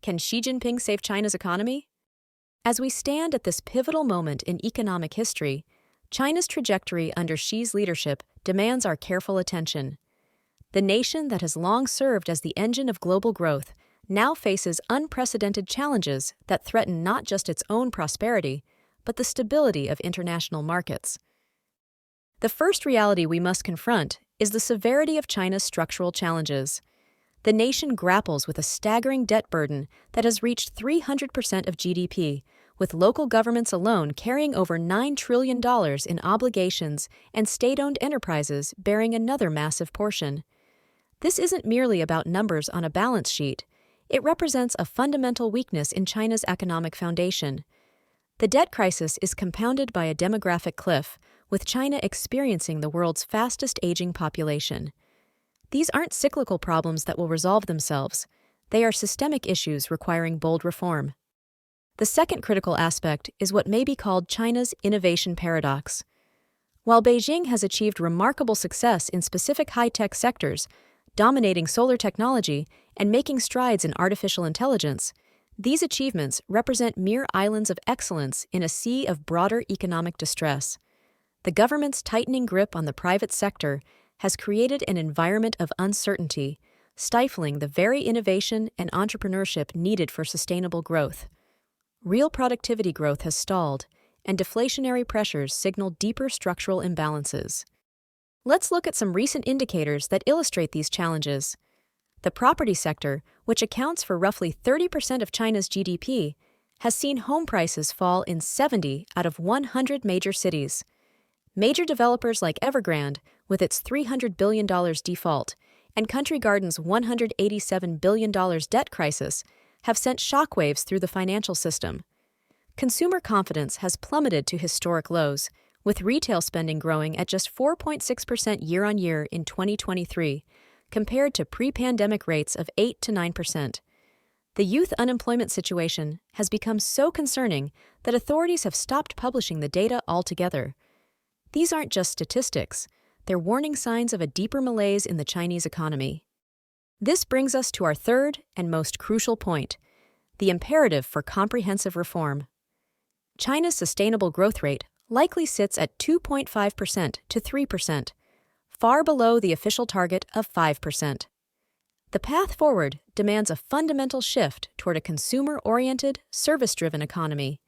Can Xi Jinping save China's economy? As we stand at this pivotal moment in economic history, China's trajectory under Xi's leadership demands our careful attention. The nation that has long served as the engine of global growth now faces unprecedented challenges that threaten not just its own prosperity, but the stability of international markets. The first reality we must confront is the severity of China's structural challenges. The nation grapples with a staggering debt burden that has reached 300% of GDP, with local governments alone carrying over $9 trillion in obligations and state-owned enterprises bearing another massive portion. This isn't merely about numbers on a balance sheet. It represents a fundamental weakness in China's economic foundation. The debt crisis is compounded by a demographic cliff, with China experiencing the world's fastest aging population. These aren't cyclical problems that will resolve themselves. They are systemic issues requiring bold reform. The second critical aspect is what may be called China's innovation paradox. While Beijing has achieved remarkable success in specific high-tech sectors, dominating solar technology and making strides in artificial intelligence, these achievements represent mere islands of excellence in a sea of broader economic distress. The government's tightening grip on the private sector has created an environment of uncertainty, stifling the very innovation and entrepreneurship needed for sustainable growth. Real productivity growth has stalled, and deflationary pressures signal deeper structural imbalances. Let's look at some recent indicators that illustrate these challenges. The property sector, which accounts for roughly 30% of China's GDP, has seen home prices fall in 70 out of 100 major cities. Major developers like Evergrande, with its $300 billion default, and Country Garden's $187 billion debt crisis, have sent shockwaves through the financial system. Consumer confidence has plummeted to historic lows, with retail spending growing at just 4.6% year-on-year in 2023, compared to pre-pandemic rates of 8 to 9%. The youth unemployment situation has become so concerning that authorities have stopped publishing the data altogether. These aren't just statistics, they're warning signs of a deeper malaise in the Chinese economy. This brings us to our third and most crucial point, the imperative for comprehensive reform. China's sustainable growth rate likely sits at 2.5% to 3%, far below the official target of 5%. The path forward demands a fundamental shift toward a consumer-oriented, service-driven economy.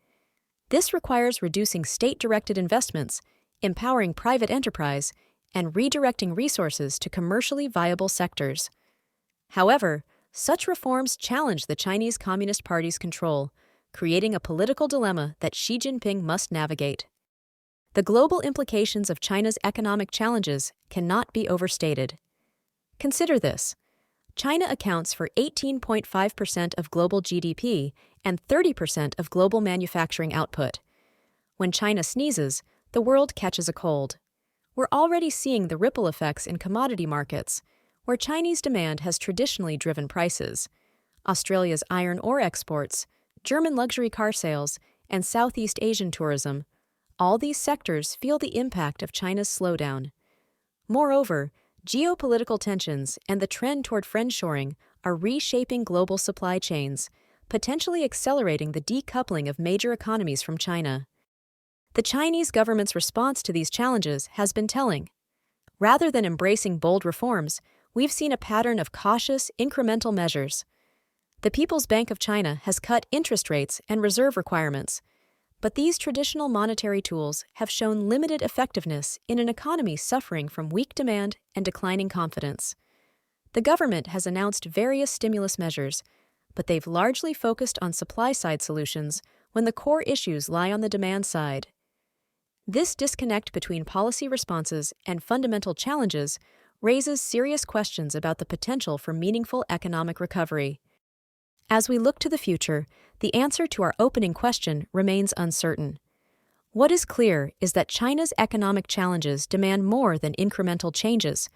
This requires reducing state-directed investments, empowering private enterprise, and redirecting resources to commercially viable sectors. However, such reforms challenge the Chinese Communist Party's control, creating a political dilemma that Xi Jinping must navigate. The global implications of China's economic challenges cannot be overstated. Consider this. China accounts for 18.5% of global GDP and 30% of global manufacturing output. When China sneezes, the world catches a cold. We're already seeing the ripple effects in commodity markets, where Chinese demand has traditionally driven prices. Australia's iron ore exports, German luxury car sales, and Southeast Asian tourism, all these sectors feel the impact of China's slowdown. Moreover, geopolitical tensions and the trend toward friendshoring are reshaping global supply chains, potentially accelerating the decoupling of major economies from China. The Chinese government's response to these challenges has been telling. Rather than embracing bold reforms, we've seen a pattern of cautious, incremental measures. The People's Bank of China has cut interest rates and reserve requirements, but these traditional monetary tools have shown limited effectiveness in an economy suffering from weak demand and declining confidence. The government has announced various stimulus measures, but they've largely focused on supply-side solutions when the core issues lie on the demand side. This disconnect between policy responses and fundamental challenges raises serious questions about the potential for meaningful economic recovery. As we look to the future, the answer to our opening question remains uncertain. What is clear is that China's economic challenges demand more than incremental changes.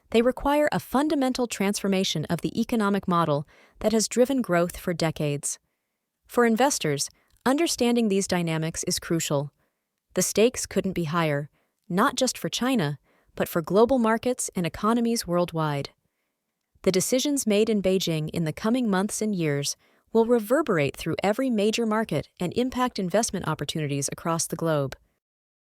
They require a fundamental transformation of the economic model that has driven growth for decades. For investors, understanding these dynamics is crucial. The stakes couldn't be higher, not just for China, but for global markets and economies worldwide. The decisions made in Beijing in the coming months and years will reverberate through every major market and impact investment opportunities across the globe.